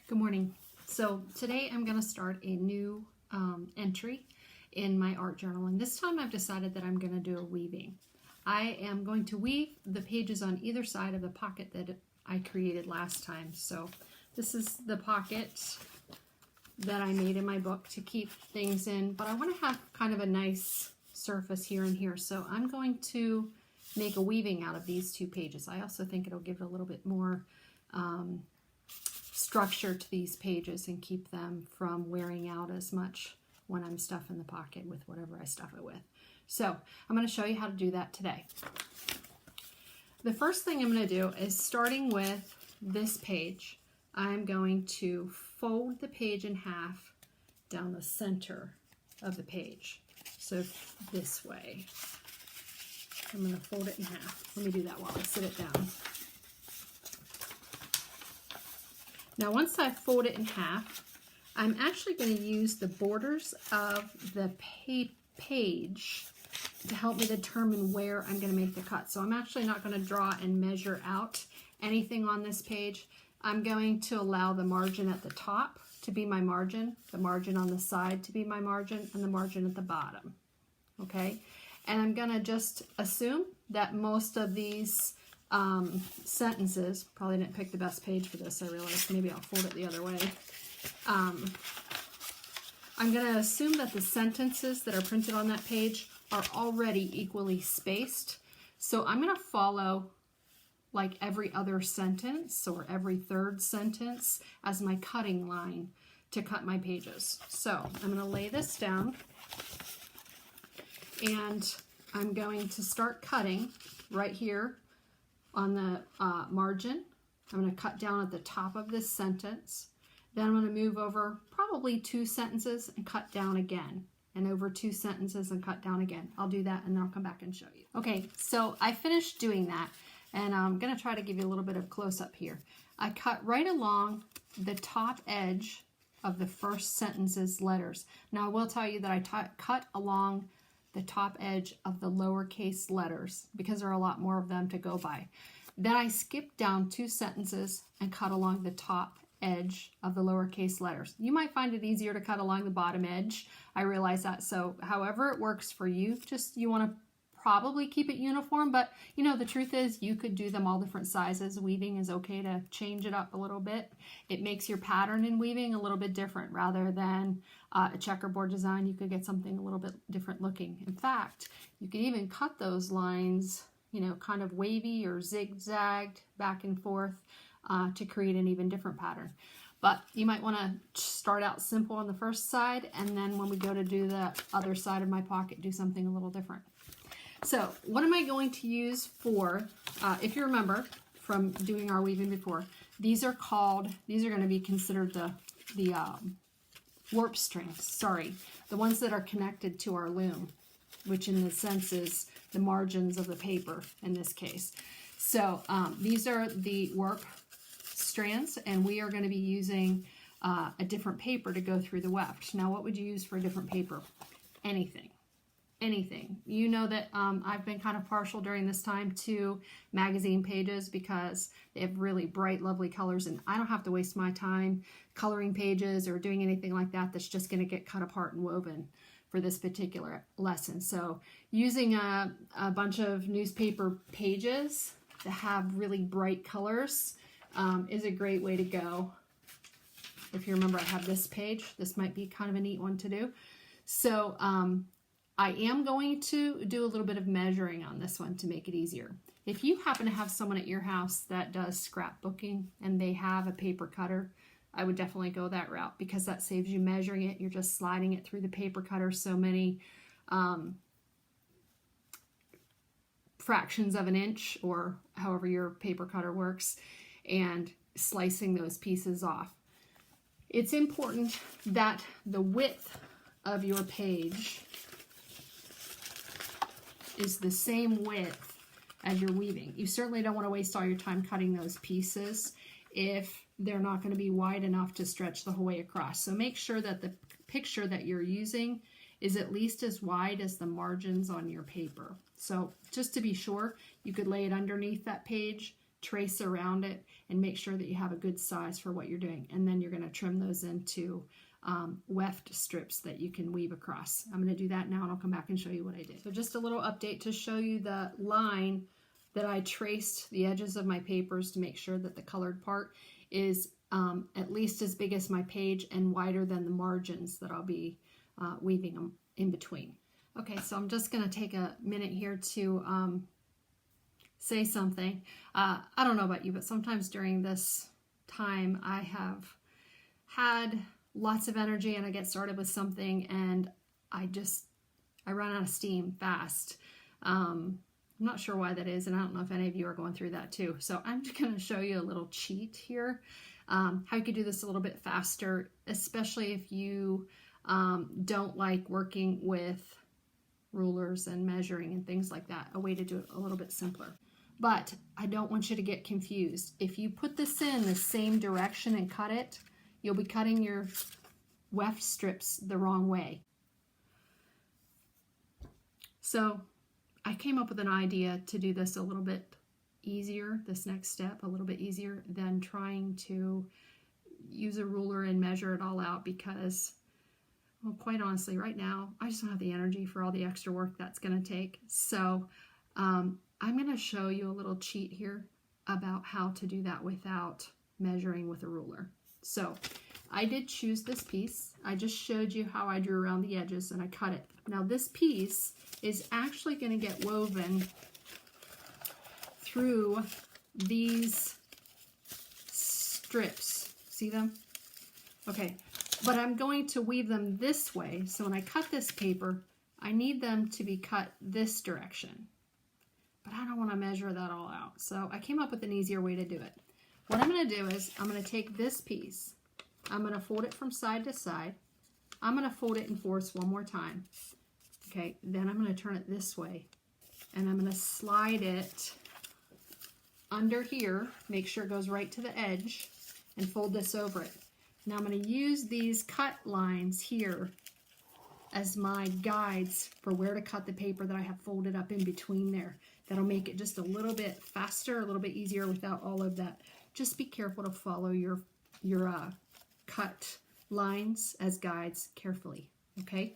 Good morning. So today I'm going to start a new entry in my art journal, and this time I've decided that I'm going to do a weaving. I am going to weave the pages on either side of the pocket that I created last time. So this is the pocket that I made in my book to keep things in, but I want to have kind of a nice surface here and here. So I'm going to make a weaving out of these two pages. I also think it'll give it a little bit more structure to these pages and keep them from wearing out as much when I'm stuffing the pocket with whatever I stuff it with. So I'm going to show you how to do that today. The first thing I'm going to do is, starting with this page, I'm going to fold the page in half down the center of the page. So this way. I'm going to fold it in half. Let me do that while I sit it down. Now once I fold it in half, I'm actually going to use the borders of the page to help me determine where I'm going to make the cut. So I'm actually not going to draw and measure out anything on this page. I'm going to allow the margin at the top to be my margin, the margin on the side to be my margin, and the margin at the bottom. Okay? And I'm going to just assume that most of these sentences, probably didn't pick the best page for this, I realized. Maybe I'll fold it the other way. I'm going to assume that the sentences that are printed on that page are already equally spaced. So I'm going to follow like every other sentence or every third sentence as my cutting line to cut my pages. So I'm going to lay this down and I'm going to start cutting right here on the margin. I'm going to cut down at the top of this sentence. Then I'm going to move over probably 2 sentences and cut down again, and over 2 sentences and cut down again. I'll do that and then I'll come back and show you. Okay, so I finished doing that, and I'm going to try to give you a little bit of close-up here. I cut right along the top edge of the first sentence's letters. Now I will tell you that I cut along the top edge of the lowercase letters because there are a lot more of them to go by. Then I skipped down 2 sentences and cut along the top edge of the lowercase letters. You might find it easier to cut along the bottom edge. I realize that. So however it works for you, just you want to probably keep it uniform, but you know, the truth is you could do them all different sizes. Weaving is okay to change it up a little bit. It makes your pattern in weaving a little bit different. Rather than a checkerboard design, you could get something a little bit different looking. In fact, you could even cut those lines, you know, kind of wavy or zigzagged back and forth to create an even different pattern. But you might want to start out simple on the first side, and then when we go to do the other side of my pocket, do something a little different. So what am I going to use for, if you remember from doing our weaving before, these are going to be considered the warp strings, sorry, the ones that are connected to our loom, which in the sense is the margins of the paper in this case. So these are the warp strands, and we are going to be using a different paper to go through the weft. Now what would you use for a different paper? Anything. Anything. You know that I've been kind of partial during this time to magazine pages because they have really bright, lovely colors, and I don't have to waste my time coloring pages or doing anything like that that's just going to get cut apart and woven for this particular lesson. So using a bunch of newspaper pages that have really bright colors is a great way to go. If you remember, I have this page. This might be kind of a neat one to do. So I am going to do a little bit of measuring on this one to make it easier. If you happen to have someone at your house that does scrapbooking and they have a paper cutter, I would definitely go that route because that saves you measuring it. You're just sliding it through the paper cutter so many fractions of an inch or however your paper cutter works, and slicing those pieces off. It's important that the width of your page is the same width as your weaving. You certainly don't want to waste all your time cutting those pieces if they're not going to be wide enough to stretch the whole way across. So make sure that the picture that you're using is at least as wide as the margins on your paper. So just to be sure, you could lay it underneath that page trace around it and make sure that you have a good size for what you're doing. And then you're going to trim those into weft strips that you can weave across. I'm going to do that now and I'll come back and show you what I did. So just a little update to show you the line that I traced the edges of my papers to make sure that the colored part is at least as big as my page and wider than the margins that I'll be weaving them in between. Okay, so I'm just going to take a minute here to say something. I don't know about you, but sometimes during this time I have had lots of energy and I get started with something and I run out of steam fast. I'm not sure why that is, and I don't know if any of you are going through that too. So I'm just going to show you a little cheat here, how you could do this a little bit faster, especially if you don't like working with rulers and measuring and things like that, a way to do it a little bit simpler. But I don't want you to get confused. If you put this in the same direction and cut it, you'll be cutting your weft strips the wrong way. So I came up with an idea to do this a little bit easier, this next step, a little bit easier than trying to use a ruler and measure it all out because, well, quite honestly, right now, I just don't have the energy for all the extra work that's going to take. So I'm going to show you a little cheat here about how to do that without measuring with a ruler. So I did choose this piece. I just showed you how I drew around the edges and I cut it. Now this piece is actually going to get woven through these strips. See them? Okay, but I'm going to weave them this way. So when I cut this paper, I need them to be cut this direction. But I don't want to measure that all out. So I came up with an easier way to do it. What I'm going to do is I'm going to take this piece, I'm going to fold it from side to side, I'm going to fold it in fourths one more time. Okay, then I'm going to turn it this way and I'm going to slide it under here, make sure it goes right to the edge, and fold this over it. Now I'm going to use these cut lines here as my guides for where to cut the paper that I have folded up in between there. That'll make it just a little bit faster, a little bit easier without all of that. Just be careful to follow your cut lines as guides carefully, okay?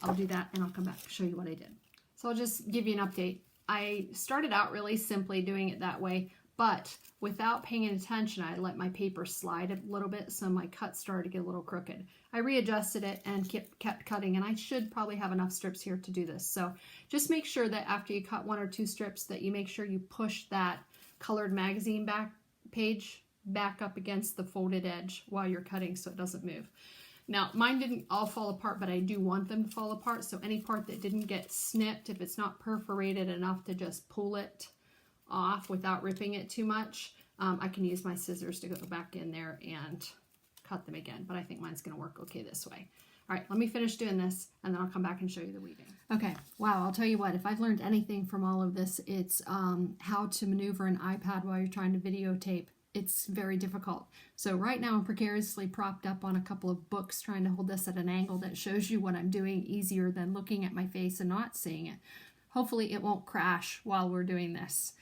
I'll do that and I'll come back and show you what I did. So I'll just give you an update. I started out really simply doing it that way, but without paying attention, I let my paper slide a little bit, so my cut started to get a little crooked. I readjusted it and kept cutting, and I should probably have enough strips here to do this. So just make sure that after you cut 1 or 2 strips that you make sure you push that colored magazine page back up against the folded edge while you're cutting so it doesn't move. Now, mine didn't all fall apart, but I do want them to fall apart, so any part that didn't get snipped, if it's not perforated enough to just pull it off without ripping it too much, I can use my scissors to go back in there and cut them again, but I think mine's going to work okay this way. All right, let me finish doing this, and then I'll come back and show you the weaving. Okay, wow, I'll tell you what, if I've learned anything from all of this, it's how to maneuver an iPad while you're trying to videotape. It's very difficult. So right now I'm precariously propped up on a couple of books trying to hold this at an angle that shows you what I'm doing easier than looking at my face and not seeing it. Hopefully it won't crash while we're doing this.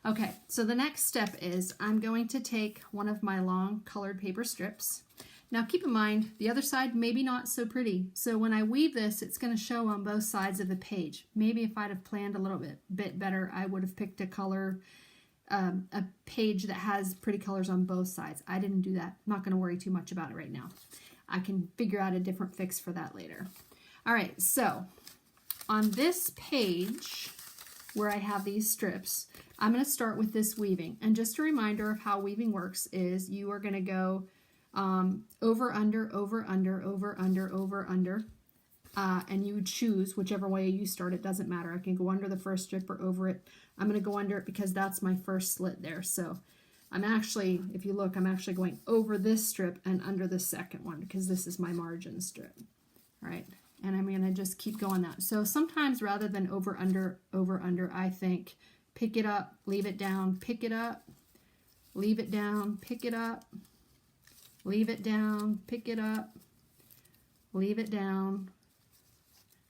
Okay, so the next step is I'm going to take one of my long colored paper strips. Now keep in mind, the other side maybe not so pretty. So when I weave this, it's going to show on both sides of the page. Maybe if I'd have planned a little bit better, I would have picked a color, a page that has pretty colors on both sides. I didn't do that. I'm not going to worry too much about it right now. I can figure out a different fix for that later. All right, so on this page where I have these strips, I'm going to start with this weaving. And just a reminder of how weaving works is you are going to go over, under, over, under, over, under, over, under. And you choose whichever way you start. It doesn't matter. I can go under the first strip or over it. I'm going to go under it because that's my first slit there. So I'm actually, if you look, I'm actually going over this strip and under the second one because this is my margin strip. All right. And I'm going to just keep going that. So sometimes rather than over, under, I think pick it up, leave it down, pick it up, leave it down, pick it up, leave it down, pick it up, leave it down,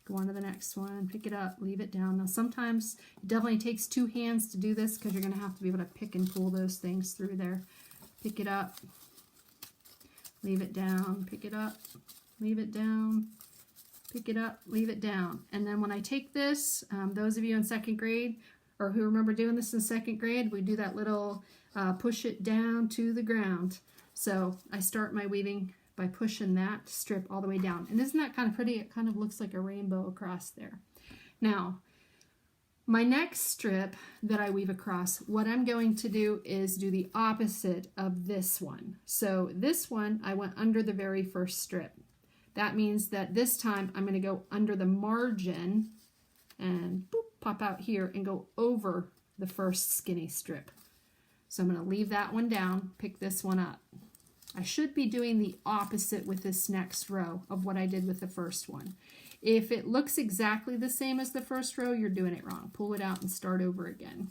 Go on to the next one, pick it up, leave it down. Now sometimes it definitely takes two hands to do this because you're going to have to be able to pick and pull those things through there. Pick it up, leave it down, pick it up, leave it down, pick it up, leave it down. And then when I take this, those of you in second grade or who remember doing this in second grade, we do that little push it down to the ground. So I start my weaving by pushing that strip all the way down. And isn't that kind of pretty? It kind of looks like a rainbow across there. Now, my next strip that I weave across, what I'm going to do is do the opposite of this one. So this one, I went under the very first strip. That means that this time I'm going to go under the margin and boop, pop out here and go over the first skinny strip. So I'm going to leave that one down, pick this one up. I should be doing the opposite with this next row of what I did with the first one. If it looks exactly the same as the first row, you're doing it wrong. Pull it out and start over again.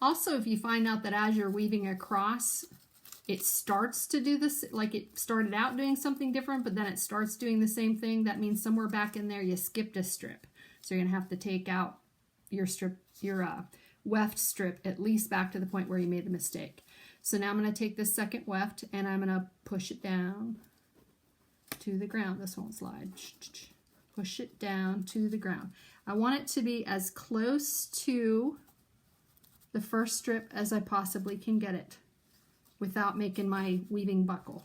Also, if you find out that as you're weaving across, it starts to do this, like it started out doing something different, but then it starts doing the same thing, that means somewhere back in there you skipped a strip. So you're going to have to take out your strip, your weft strip, at least back to the point where you made the mistake. So now I'm going to take this second weft and I'm going to push it down to the ground. This won't slide. Push it down to the ground. I want it to be as close to the first strip as I possibly can get it without making my weaving buckle.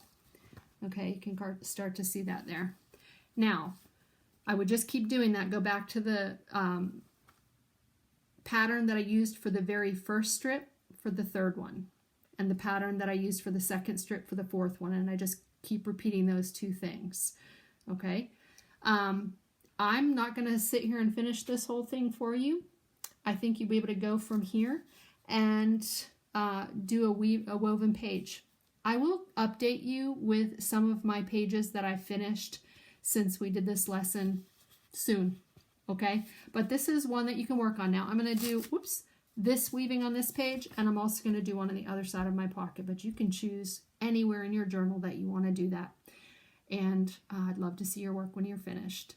Okay, you can start to see that there. Now, I would just keep doing that. Go back to the pattern that I used for the very first strip for the third one, and the pattern that I used for the second strip for the fourth one, and I just keep repeating those two things. Okay, I'm not going to sit here and finish this whole thing for you. I think you'll be able to go from here and do a woven page. I will update you with some of my pages that I finished since we did this lesson soon. Okay, but this is one that you can work on now. I'm going to do, this weaving on this page, and I'm also going to do one on the other side of my pocket, but you can choose anywhere in your journal that you want to do that. And I'd love to see your work when you're finished.